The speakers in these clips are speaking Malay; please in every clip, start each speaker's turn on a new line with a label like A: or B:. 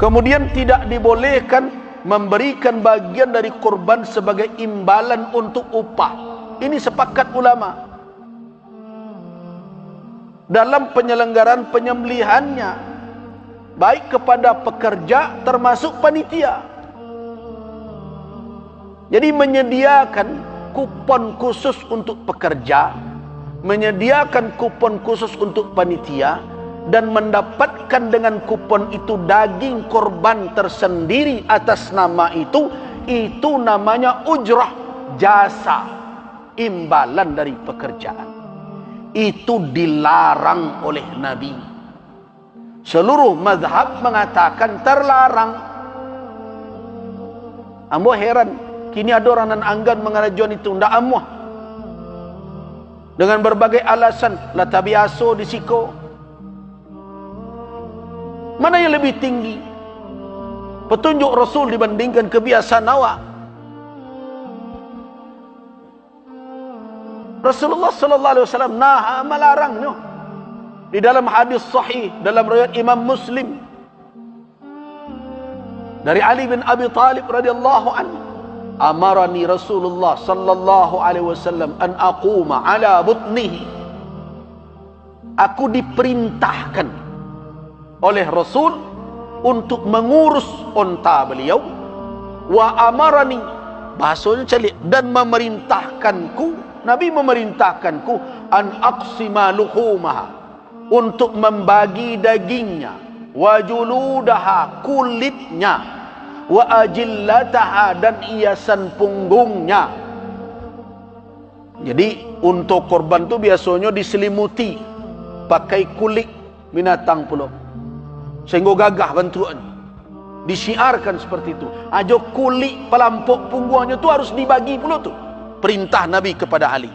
A: Kemudian tidak dibolehkan memberikan bagian dari kurban sebagai imbalan untuk upah. Ini sepakat ulama. Dalam penyelenggaraan penyembelihannya, baik kepada pekerja termasuk panitia. Jadi menyediakan kupon khusus untuk pekerja, menyediakan kupon khusus untuk panitia, dan mendapatkan dengan kupon itu daging korban tersendiri atas nama itu namanya ujrah, jasa, imbalan dari pekerjaan. Itu dilarang oleh Nabi. Seluruh mazhab mengatakan terlarang. Ambo heran, kini ada orang nan anggan mengarajuan itu, ndak amuh. Dengan berbagai alasan, la tabiaso disiko. Mana yang lebih tinggi? Petunjuk Rasul dibandingkan kebiasaan awak. Rasulullah sallallahu alaihi wasallam naha, melarangnya. Di dalam hadis sahih dalam riwayat Imam Muslim dari Ali bin Abi Talib radhiyallahu anhu, amarani Rasulullah sallallahu alaihi wasallam an aquma ala butnihi. Aku diperintahkan oleh Rasul untuk mengurus unta beliau. Wa amarani, bahasanya celik, dan memerintahkanku, Nabi memerintahkanku, an aqsima luhumaha, untuk membagi dagingnya, wa juludaha, kulitnya, wa ajillataha, dan hiasan punggungnya. Jadi untuk korban tu biasanya diselimuti pakai kulit binatang pula, sehingga gagah bentukan. Disiarkan seperti itu. Ajo kulit pelampuk punggungnya tu harus dibagi pula tu. Perintah Nabi kepada Ali.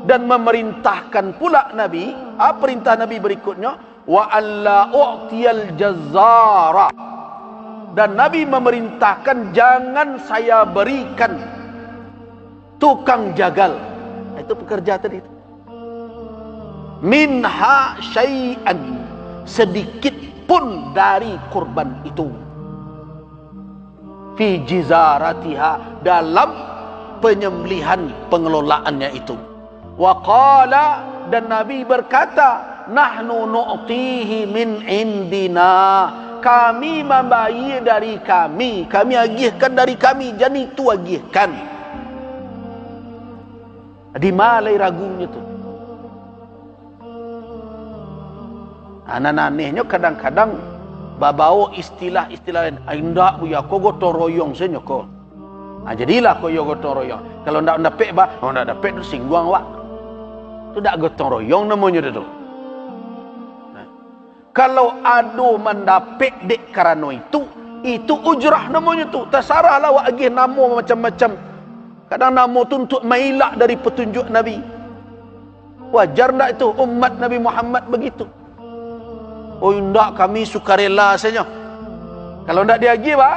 A: Dan memerintahkan pula Nabi, perintah Nabi berikutnya, wa alla u'tiyal jazzara. Dan Nabi memerintahkan jangan saya berikan tukang jagal. Itu pekerja tadi. Minha syai'an, sedikit pun dari kurban itu, fi jizaratiha, dalam penyembelihan pengelolaannya itu. Wa qala, dan Nabi berkata, nahnu nu'tihi min indina, kami membayar dari kami agihkan dari kami, jadi itu agihkan. Di malai ragunya tu. Anak-anaknya kadang-kadang babawa istilah-istilah lain. Indak bu ya, kau gotong royong saja kau. Jadilah kau yo gotong royong. Kalau ndak dapat bah, ndak dapat tu singguang wak. Tu dak gotong royong namanya tu. Kalau ado mendapat dek karena itu ujrah namanya tu. Terserahlah wak agih nama macam-macam. Kadang nama tu untuk mailak dari petunjuk Nabi. Wajar ndak itu umat Nabi Muhammad begitu? Oh ndak, kami sukarela saja. Kalau ndak diagi pak,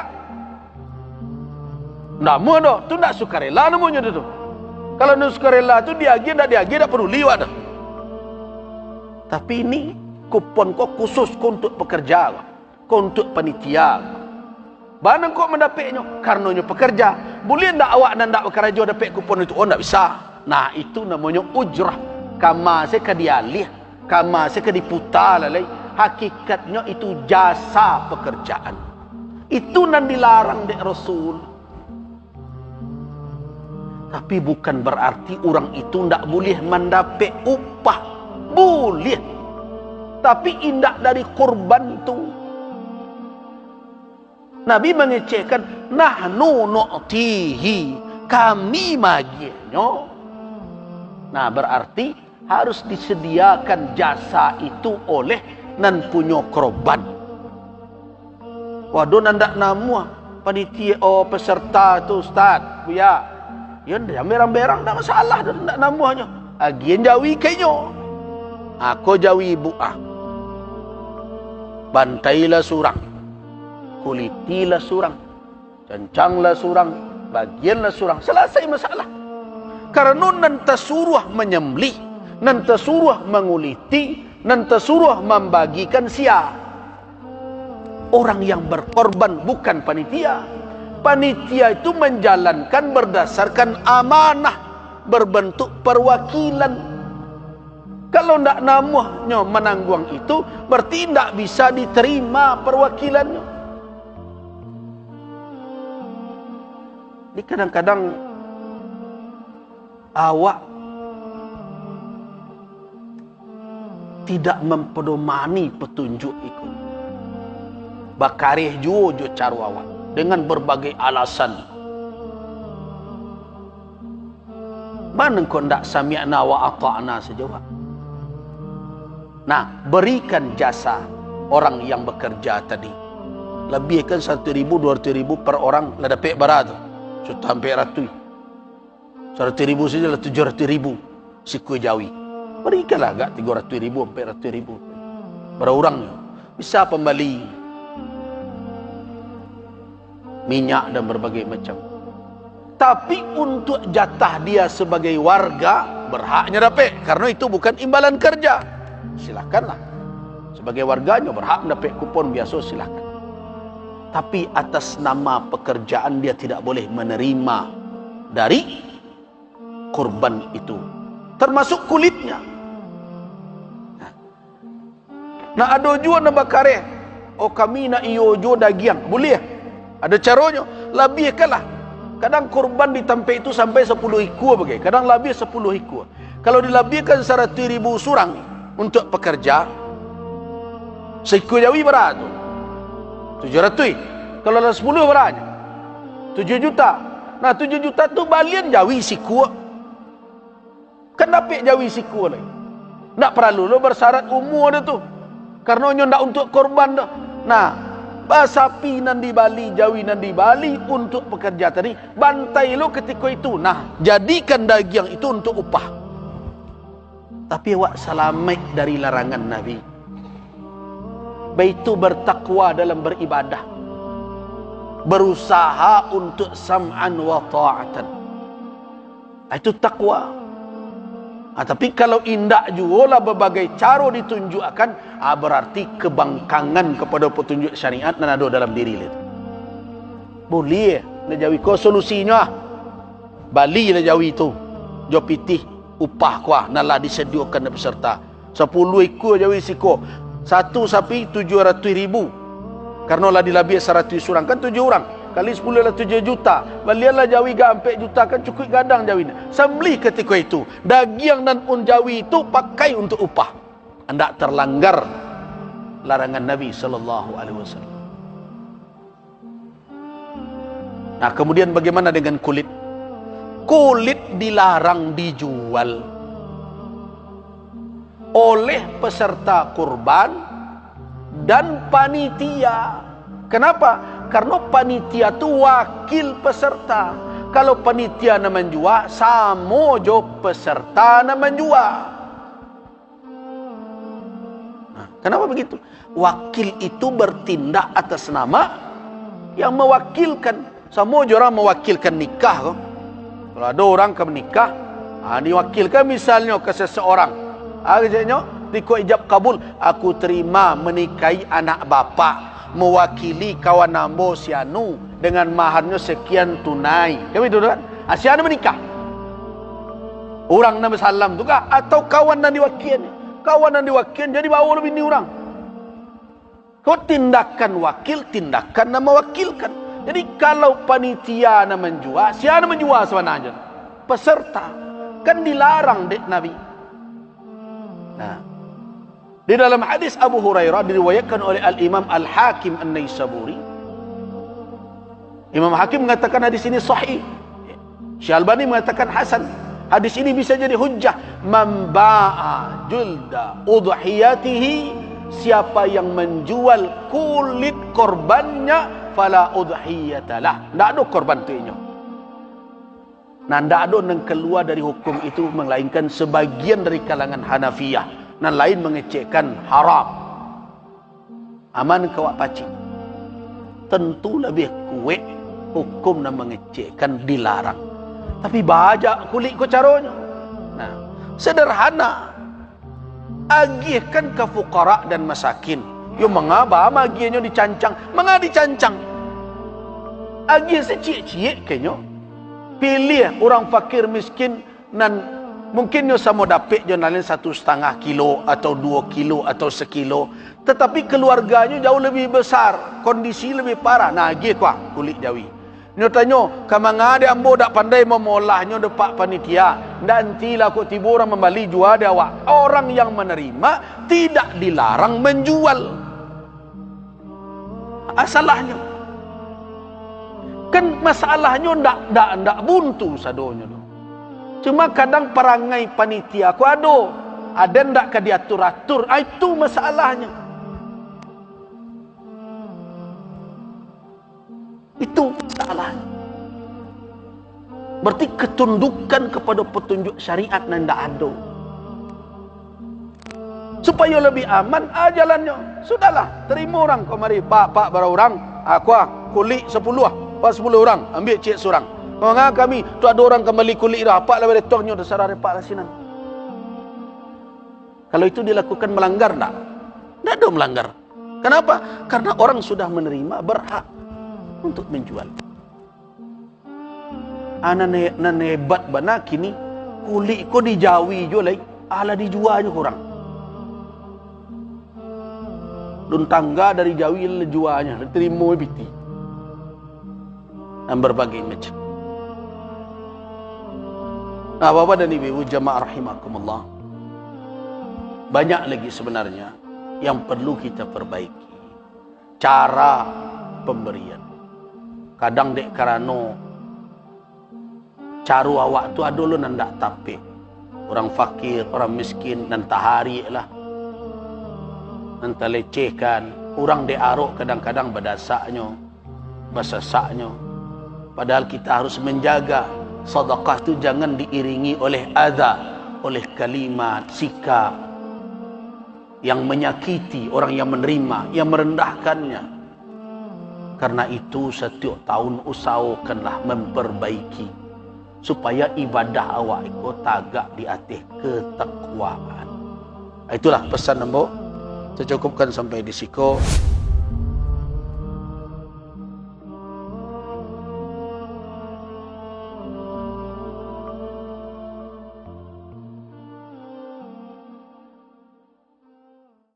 A: ndak mau dah. Tu ndak sukarela namanya tu. Kalau ndak sukarela tu diagi, ndak diagi, ndak perlu liwat dah. Tapi ini kupon kau khusus kau untuk pekerja, kau untuk panitia. Mana kau mendapatnya? Karenanya pekerja. Boleh ndak awak dan ndak bekerja dapat kupon itu? Oh ndak bisa. Nah itu namanya ujrah. Kama saya kadialih, kama saya kadiputar lalai. Hakikatnya itu jasa pekerjaan. Itu nan dilarang dek Rasul. Tapi bukan berarti orang itu ndak boleh mendapat upah. Boleh. Tapi indak dari korban tu. Nabi mengecehkan, nahnu nu'tihi, kami maginya. Nah berarti harus disediakan jasa itu oleh nan punya korban. Waduh nandak namu panitia peserta tu ustaz buya. Ya ndak berang-berang tak masalah dah ndak namuhnya. Agian jawi kayaknya. Aku jawi ibu bantailah surang. Kulitilah surang. Cancanglah surang, bagianlah surang. Selesai masalah. Karena nan tasuruh menyembelih, nan tasuruh menguliti, nan tasuruh membagikan sia. orang yang berkorban, bukan panitia. Panitia itu menjalankan berdasarkan amanah, berbentuk perwakilan. Kalau tidak namanya menanggung itu, berarti tidak bisa diterima perwakilannya. Jadi kadang-kadang awak tidak mempedomani petunjuk itu. Bakarih juga cara awak dengan berbagai alasan. Mana kau tidak sami'na wa ata'na sejauh? Nah, berikan jasa orang yang bekerja tadi. Lebihkan 1.000, 200.000 per orang, lah dapat berapa? Sudah hampir ratus. 100.000 saja lah 700.000 siku jawi. Berikanlah agak 300.000, 400.000. Berorang bisa pembeli minyak dan berbagai macam. Tapi untuk jatah dia sebagai warga, berhaknya dapat. Karena itu bukan imbalan kerja. Silakanlah. Sebagai warganya berhak dapat kupon biasa, silakan. Tapi atas nama pekerjaan dia tidak boleh menerima dari kurban itu. Termasuk kulitnya. Nah ada juga nak bakare. Oh kami nak iyo jo dagiang. Boleh. Ada caranya. Lebihkanlah. Kadang kurban di tempat itu sampai 10 ekor bagai. Kadang lebih 10 ekor. Kalau dilebihkan 100.000 surang untuk pekerja, seekor jawi berapa? 700. Kalau ada 10 berapa? 7 juta. Nah 7 juta tu balian jawi siku. Kan dapat jawi siku lagi. Tak perlu lo bersyarat umur dia tu. Karena nyo ndak untuk korban dah. Nah, sapi nan di Bali, jawi nan di Bali untuk pekerja tadi, bantai lo ketika itu. Nah, jadikan daging itu untuk upah. Tapi awak selamat dari larangan Nabi. Baitu bertakwa dalam beribadah. Berusaha untuk sam'an wa ta'atan. Itu takwa. Tapi kalau indah juga lah berbagai cara ditunjukkan, berarti kebangkangan kepada petunjuk syariat dan ada dalam diri itu. Boleh nak jawi ko solusinya. Bali lah jawi itu. Jo pitih upah kuah nalah disediakan peserta. 10 ekor jawi siko. Satu sapi 700.000. Karena lah dilabih 100 orang kan 7 orang. Kali 10 lah 7 juta. Balianlah jawi ga 4 juta kan cukup gadang jawi. Sembelih ketika itu. Daging dan jawi itu pakai untuk upah. Anda terlanggar larangan Nabi SAW. Nah kemudian bagaimana dengan kulit? Kulit dilarang dijual oleh peserta kurban dan panitia. Kenapa? Karena panitia tu wakil peserta. Kalau panitia nak menjual, sama jo peserta nak menjual. Nah, kenapa begitu? Wakil itu bertindak atas nama yang mewakilkan. Sama jo orang mewakilkan nikah. Kalau ada orang ke menikah, diwakilkan misalnya ke seseorang. Akhirnya, diko ijab kabul, aku terima menikahi anak bapa. Mewakili kawan nambo sianu dengan maharnya sekian tunai. Kamu itu kan? Sianu menikah. Orang nama salam tu kah? Atau kawan yang diwakil? Kawan yang diwakil jadi bawa lebih ni orang. Kau tindakan wakil, tindakan nama wakilkan. Jadi kalau panitia nak menjual, sianu menjual sebenarnya? Peserta. Kan dilarang dek Nabi. Nah. Di dalam hadis Abu Hurairah diriwayatkan oleh Al-Imam Al-Hakim An-Naisaburi. Imam Hakim mengatakan hadis ini sahih. Syalbani mengatakan hasan. Hadis ini bisa jadi hujjah. Man ba'a julda udhiyatihi, siapa yang menjual kulit korbannya, fala udhiyatalah. Tak ada korban tu inyo. Nah, tak ada yang keluar dari hukum itu melainkan sebagian dari kalangan Hanafiyah. Dan lain mengecekkan haram. Aman kawak pacik. Tentu lebih kuat hukum dan mengecekkan dilarang. Tapi bajak kulit ko caranya. Nah, sederhana. Agihkan ke fuqara dan masakin. Yo mengapa magianyo dicancang? Menga dicancang? Agi secik-cik kenyo. Pilih orang fakir miskin nan mungkin yo samo dapet jonalin 1,5 kilo atau 2 kilo atau 1 kilo, tetapi keluarganya jauh lebih besar, kondisi lebih parah. Nah, agi kuah kulit Jawi. Nyo tanyo, kamanga de ambo dak pandai memolahnya depak panitia. Nantilah kok tiba orang membeli jual dia awak. Orang yang menerima tidak dilarang menjual. Asalahnya kan masalahnya ndak buntu sadonya tu. Cuma kadang perangai panitia ku ada ndak ka diatur-atur. Itu masalahnya. Itu masalahnya. Berarti ketundukan kepada petunjuk syariat ndak ada. Supaya lebih aman jalannya. Sudahlah, terima orang kau mari pak berapa orang? Aku kulit 10 pas 10 orang ambil cek seorang. Kau kami tu ada orang kembali kulit dah pak lah beretongnya dah sarah repak lah sinan. Kalau itu dilakukan melanggar tak? Tak ada melanggar. Kenapa? Karena orang sudah menerima berhak untuk menjual. Anak hebat bana kini kulit ko dijawi jo lagi ala dijual jo orang. Dun tangga dari Jawi lejuanya terima biti. Dan berbagai macam. Nah, Bapak dan Ibu jamaah rahimakumullah. Banyak lagi sebenarnya yang perlu kita perbaiki. Cara pemberian. Kadang dek karano caru awak tu ada lu nandak tapi orang fakir, orang miskin dan tahari lah. Nanti lecehkan orang diarok kadang-kadang berdasaknya, basasaknya. Padahal kita harus menjaga sedekah itu jangan diiringi oleh adza, oleh kalimat, sikap yang menyakiti orang yang menerima, yang merendahkannya. Karena itu setiap tahun usahakanlah memperbaiki supaya ibadah awak itu tagak di atas ketakwaan. Itulah pesan nombor. Saya cukupkan sampai di situ.